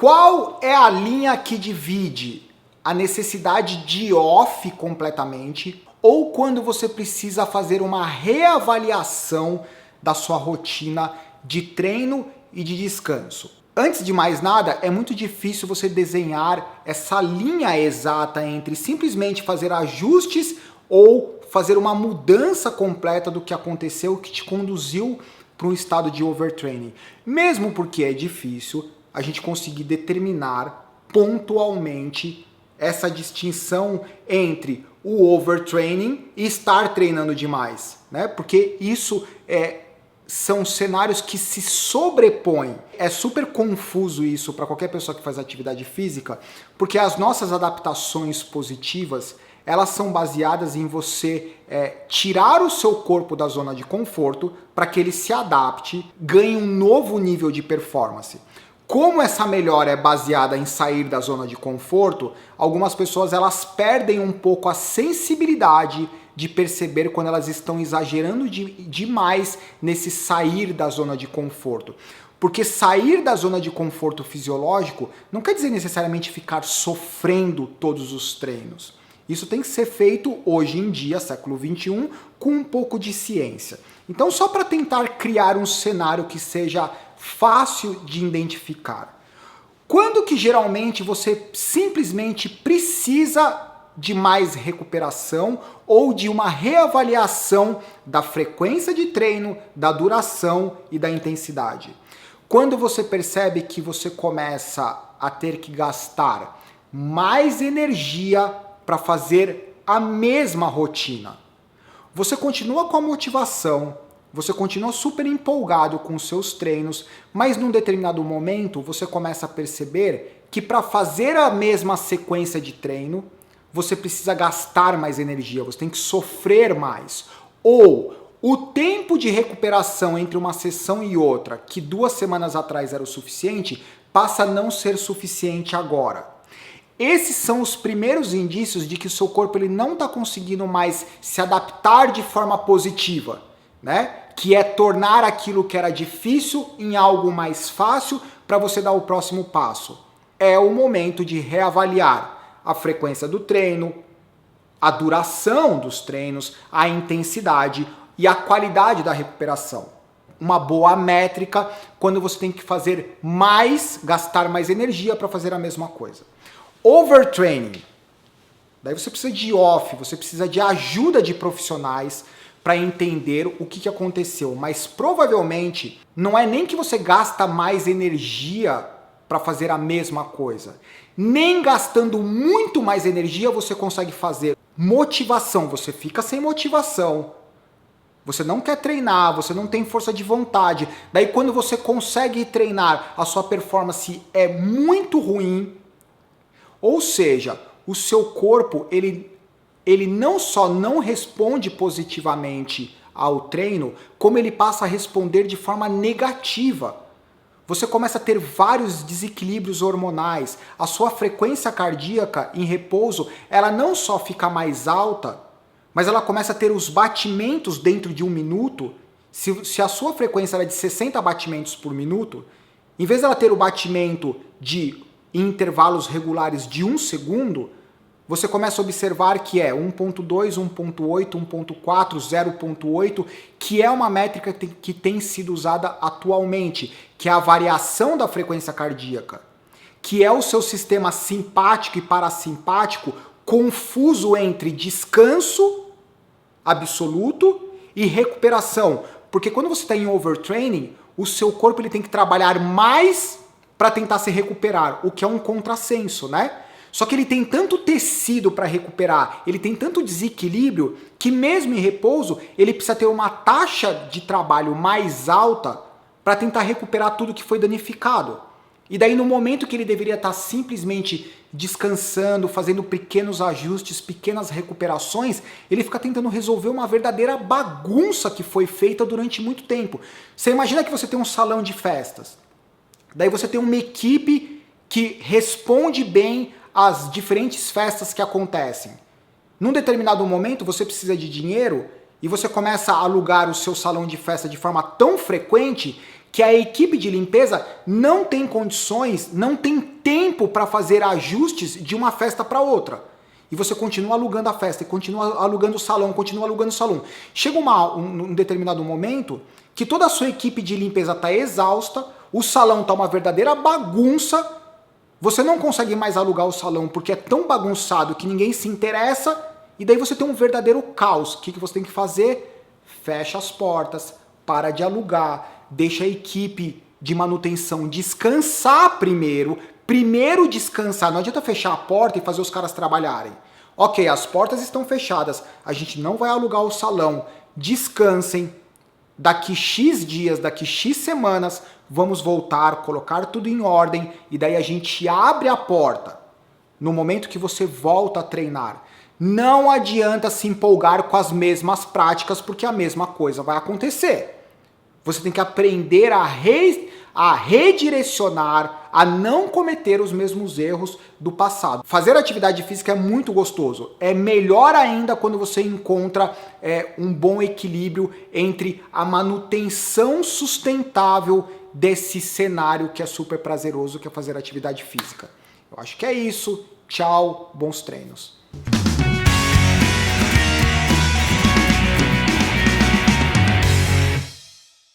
Qual é a linha que divide a necessidade de off completamente ou quando você precisa fazer uma reavaliação da sua rotina de treino e de descanso? Antes de mais nada, é muito difícil você desenhar essa linha exata entre simplesmente fazer ajustes ou fazer uma mudança completa do que aconteceu que te conduziu para um estado de overtraining. Mesmo porque é difícil a gente conseguir determinar pontualmente essa distinção entre o overtraining e estar treinando demais, né? Porque isso são cenários que se sobrepõem. É super confuso isso para qualquer pessoa que faz atividade física, porque as nossas adaptações positivas, elas são baseadas em você tirar o seu corpo da zona de conforto para que ele se adapte, ganhe um novo nível de performance. Como essa melhora é baseada em sair da zona de conforto, algumas pessoas elas perdem um pouco a sensibilidade de perceber quando elas estão exagerando demais nesse sair da zona de conforto. Porque sair da zona de conforto fisiológico não quer dizer necessariamente ficar sofrendo todos os treinos. Isso tem que ser feito hoje em dia, século XXI, com um pouco de ciência. Então, só para tentar criar um cenário que seja fácil de identificar. Quando que geralmente você simplesmente precisa de mais recuperação ou de uma reavaliação da frequência de treino, da duração e da intensidade? Quando você percebe que você começa a ter que gastar mais energia para fazer a mesma rotina. Você continua com a motivação, você continua super empolgado com os seus treinos, mas num determinado momento você começa a perceber que para fazer a mesma sequência de treino, você precisa gastar mais energia, você tem que sofrer mais. Ou o tempo de recuperação entre uma sessão e outra, que 2 semanas atrás era o suficiente, passa a não ser suficiente agora. Esses são os primeiros indícios de que o seu corpo ele não está conseguindo mais se adaptar de forma positiva, né? Que é tornar aquilo que era difícil em algo mais fácil para você dar o próximo passo. É o momento de reavaliar a frequência do treino, a duração dos treinos, a intensidade e a qualidade da recuperação. Uma boa métrica quando você tem que fazer mais, gastar mais energia para fazer a mesma coisa. Overtraining. Daí você precisa de off, você precisa de ajuda de profissionais para entender o que aconteceu. Mas provavelmente não é nem que você gasta mais energia para fazer a mesma coisa. Nem gastando muito mais energia você consegue fazer. Motivação, você fica sem motivação. Você não quer treinar, você não tem força de vontade. Daí quando você consegue treinar, a sua performance é muito ruim. Ou seja, o seu corpo, ele não só não responde positivamente ao treino, como ele passa a responder de forma negativa. Você começa a ter vários desequilíbrios hormonais. A sua frequência cardíaca em repouso, ela não só fica mais alta, mas ela começa a ter os batimentos dentro de 1 minuto. Se a sua frequência era de 60 batimentos por minuto, em vez dela ter o batimento em intervalos regulares de 1 segundo, você começa a observar que é 1.2, 1.8, 1.4, 0.8, que é uma métrica que tem sido usada atualmente, que é a variação da frequência cardíaca, que é o seu sistema simpático e parasimpático confuso entre descanso absoluto e recuperação. Porque quando você está em overtraining, o seu corpo ele tem que trabalhar mais para tentar se recuperar, o que é um contrassenso, né? Só que ele tem tanto tecido para recuperar, ele tem tanto desequilíbrio, que mesmo em repouso, ele precisa ter uma taxa de trabalho mais alta para tentar recuperar tudo que foi danificado. E daí no momento que ele deveria estar simplesmente descansando, fazendo pequenos ajustes, pequenas recuperações, ele fica tentando resolver uma verdadeira bagunça que foi feita durante muito tempo. Você imagina que você tem um salão de festas. Daí você tem uma equipe que responde bem às diferentes festas que acontecem. Num determinado momento você precisa de dinheiro e você começa a alugar o seu salão de festa de forma tão frequente que a equipe de limpeza não tem condições, não tem tempo para fazer ajustes de uma festa para outra. E você continua alugando a festa, e continua alugando o salão, continua alugando o salão. Chega um determinado momento que toda a sua equipe de limpeza está exausta, o salão está uma verdadeira bagunça, você não consegue mais alugar o salão porque é tão bagunçado que ninguém se interessa, e daí você tem um verdadeiro caos. O que você tem que fazer? Fecha as portas, para de alugar, deixa a equipe de manutenção descansar primeiro descansar, não adianta fechar a porta e fazer os caras trabalharem. Ok, as portas estão fechadas, a gente não vai alugar o salão, descansem, daqui X dias, daqui X semanas, vamos voltar, colocar tudo em ordem, e daí a gente abre a porta no momento que você volta a treinar. Não adianta se empolgar com as mesmas práticas, porque a mesma coisa vai acontecer. Você tem que aprender a redirecionar, a não cometer os mesmos erros do passado. Fazer atividade física é muito gostoso. É melhor ainda quando você encontra um bom equilíbrio entre a manutenção sustentável desse cenário que é super prazeroso, que é fazer atividade física. Eu acho que é isso. Tchau, bons treinos.